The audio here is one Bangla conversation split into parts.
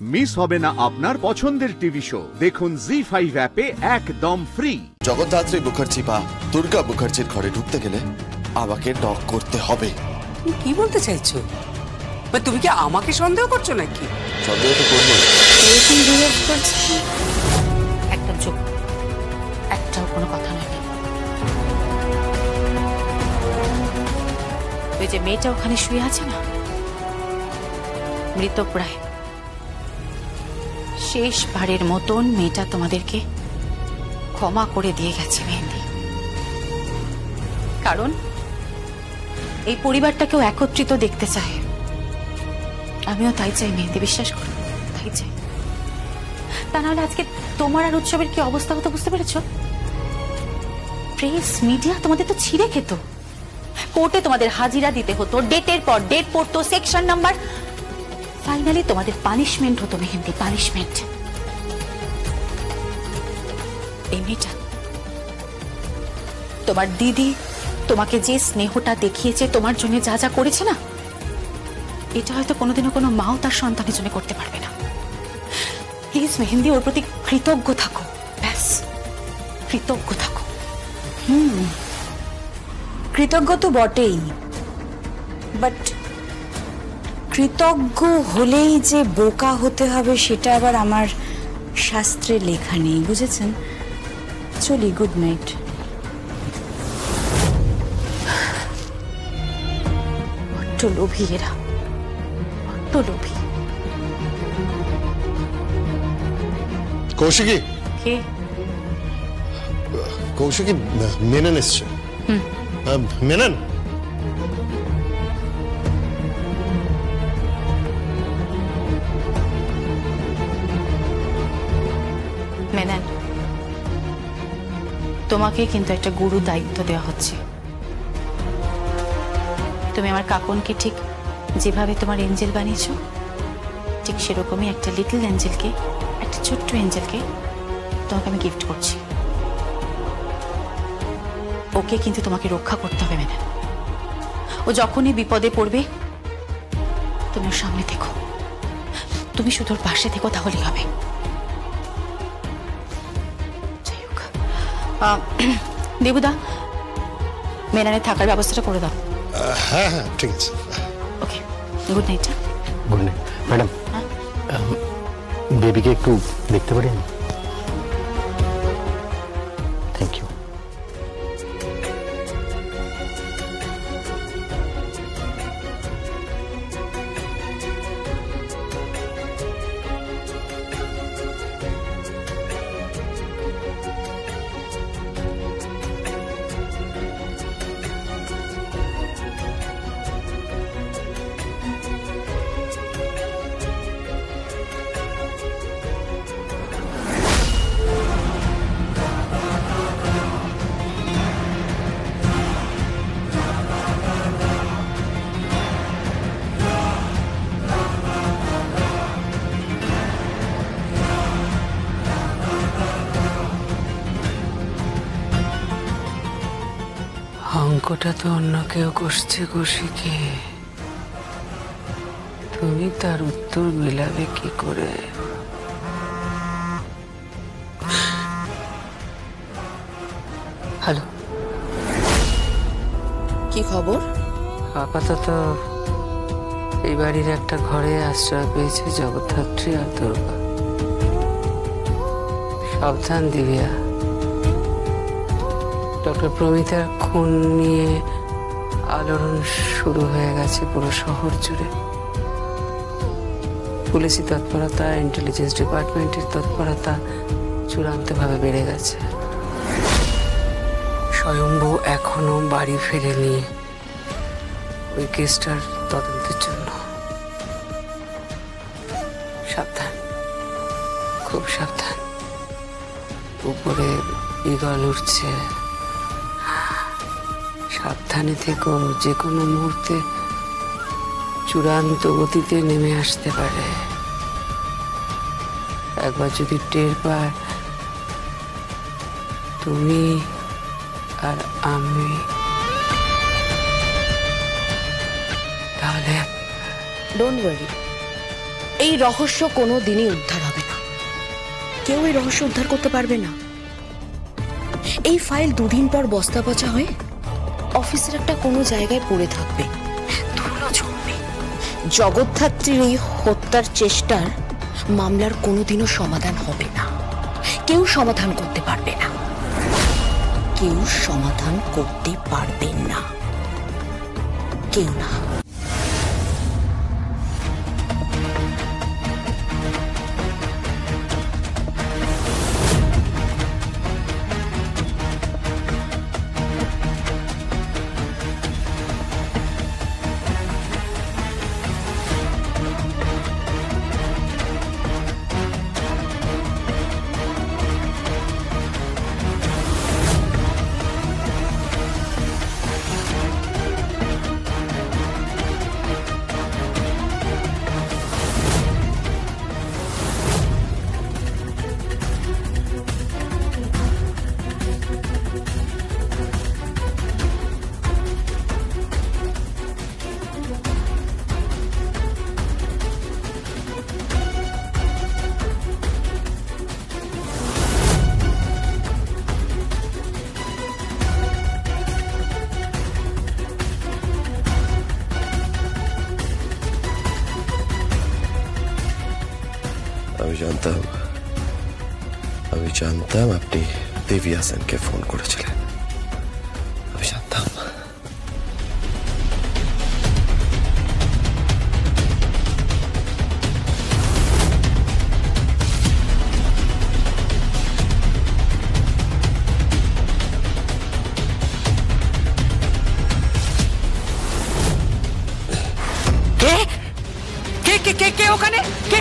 মিস হবে না আপনার পছন্দের টিভি শো। দেখুন জি5 অ্যাপে একদম ফ্রি। জগদ্ধাত্রী মুখার্জি বা দুর্গা মুখার্জির ঘরে ঢুকতে গেলে আমাকে নক করতে হবে। কি বলতে চাইছো? তুমি কি আমাকে সন্দেহ করছো নাকি? সন্দেহ তো করবো। এরকম বিহেভ করছি। একদম চুপ, একটাও কোনো কথা নয়। ওই যে মেয়েটা ওখানে শুয়ে আছে না, মৃতপ্রায়, শেষবারের মতন মেয়েটা তোমাদেরকে ক্ষমা করে দিয়ে গেছে মেহেন্দি। কারণ এই পরিবারটাকেও একত্রিত দেখতে চায়। আমিও তাই চাই মেহেন্দি, বিশ্বাস করো, তাই চাই। তা নাহলে আজকে তোমার আর উৎসবের কি অবস্থা হতো বুঝতে পেরেছ? প্রেস মিডিয়া তোমাদের তো ছিঁড়ে খেত, কোর্টে তোমাদের হাজিরা দিতে হতো, ডেটের পর ডেট পড়তো, সেকশন নাম্বার। ফাইনালি তোমাদের পানিশমেন্ট হতো মেহেন্দি, পানিশমেন্ট। এই মেয়েটা, তোমার দিদি তোমাকে যে স্নেহটা দেখিয়েছে, তোমার জন্য যা যা করেছে না, এটা হয়তো কোনোদিনও কোনো মাও তার সন্তানের জন্য করতে পারবে না। প্লিজ মেহেন্দি, ওর প্রতি কৃতজ্ঞ থাকো, ব্যাস কৃতজ্ঞ থাকো। কৃতজ্ঞ তো বটেই, বাট কৃতজ্ঞ হলেই যে বোকা হতে হবে সেটা আবার আমার শাস্ত্রে লেখা নেই, বুঝেছেন? চলি, গুড নাইট। বড্ড লোভী এরা, বড্ড লোভী। কৌশিকী, কে? কৌশিকী, মেনন এসছে। মেনন, মেনন, তোমাকে কিন্তু একটা গুরু দায়িত্ব দেওয়া হচ্ছে। তুমি আমার কাকনকে ঠিক যেভাবে তোমার এঞ্জেল বানিয়েছো, ঠিক সেরকমই একটা লিটল এঞ্জেলকে, একটা ছোট্ট এঞ্জেলকে তোমাকে আমি গিফট করছি। ওকে কিন্তু তোমাকে রক্ষা করতে হবে মেনন। ও যখনই বিপদে পড়বে তুমি ওর সামনে থেকো, তুমি শুধু ওর পাশে থেকো, তাহলেই হবে। যাই হোক, দেবুদা, মেননের থাকার ব্যবস্থাটা করে দাও। হ্যাঁ হ্যাঁ ঠিক আছে। Okay, good night. Good night madam. বেবিকে একটু দেখতে পারি? Thank you. অঙ্কটা তো অন্য কেউ কষছে কৌশিকী, তুমি তার উত্তর মিলাবে কি করে? হ্যালো, কি খবর? আপাতত এই বাড়ির একটা ঘরে আশ্রয় পেয়েছে জগদ্ধাত্রী আর দুর্গা। সাবধান দিবিয়া, ডক্টর প্রমিতার খুন নিয়ে আলোড়ন শুরু হয়ে গেছে পুরো শহর জুড়ে। পুলিশি তৎপরতা, ইন্টেলিজেন্স ডিপার্টমেন্টের তৎপরতা চূড়ান্তভাবে বেড়ে গেছে। স্বয়ম্ভু এখনো বাড়ি ফেরেনি ওই কেসটার তদন্তের জন্য। সাবধান, খুব সাবধান। উপরে ঈগল উঠছে, সাবধানে থেকো, যে কোনো মুহূর্তে চূড়ান্ত গতিতে নেমে আসতে পারে। একবার যদি টের পায় তুমি আর আমি, তাহলে ডোন্ট ওয়ারি, এই রহস্য কোনো দিনই উদ্ধার হবে না। কেউ এই রহস্য উদ্ধার করতে পারবে না। এই ফাইল দুদিন পর বস্তা পচা হয়ে অফিসের একটা কোনো জায়গায় পড়ে থাকবে, ধুলো জমবে। জগদ্ধাত্রীর এই হত্যার চেষ্টার মামলার কোনোদিনও সমাধান হবে না। কেউ সমাধান করতে পারবে না, কেউ সমাধান করতে পারবে না, কেউ না। আমি জানতাম আপনি দেবী হাসানকে ফোন করেছিলেন। আমি জানতাম। কে কে কে কে কে ওখানে? কে?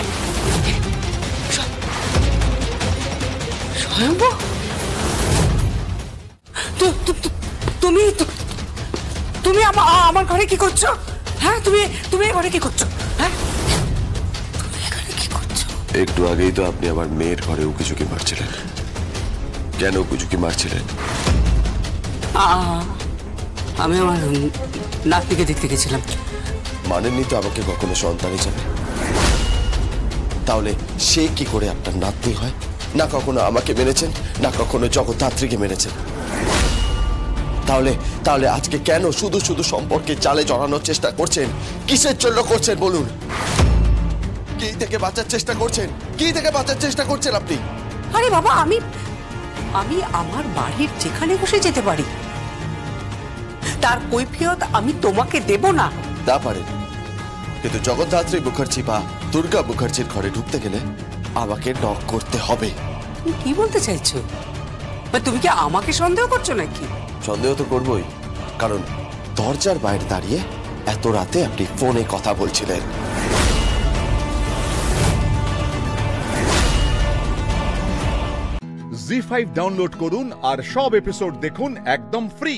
স্বয়ম্ভু, তুমি তুমি আমার ঘরে কি করছো? হ্যাঁ, তুমি তুমি ঘরে কি করছো? হ্যাঁ, তুমি এখানে কি করছো? একটু আগেই তো আপনি আমার মেয়ের ঘরে উকিঝুঁকি মারছিলেন। কেন উকিঝুঁকি মারছিলেন? আমি আমার নাতনিকে দেখতে গেছিলাম। মানেননি তো আমাকে কখনো সন্তান হিসাবে। তাহলে সে কি করে আপনার নাতনি হয়? না কখনো আমাকে মেনেছেন, না কখনো জগদ্ধাত্রীকে মেনেছেন। তাহলে তাহলে আজকে কেন শুধু শুধু সম্পর্কে জালে জড়ানোর চেষ্টা করছেন? কিসের জন্য করছেন বলুন? কি থেকে বাঁচার চেষ্টা করছেন? কি থেকে বাঁচার চেষ্টা করছেন আপনি? আরে বাবা, আমি আমি আমার বাড়ির যেখানে বসে যেতে পারি, তার কৈফিয়ত আমি তোমাকে দেব না। তা পারেন, কিন্তু জগদ্ধাত্রী মুখার্জি বা দুর্গা মুখার্জির ঘরে ঢুকতে গেলে আমাকে নক করতে হবে। তুমি কি বলতে চাইছো? তুমি কি আমাকে সন্দেহ করছো নাকি? সন্দেহ তো করবই, কারণ দরজার বাইরে দাঁড়িয়ে এত রাতে আপনি ফোনে কথা বলছিলেন। জি5 ডাউনলোড করুন আর সব এপিসোড দেখুন একদম ফ্রি।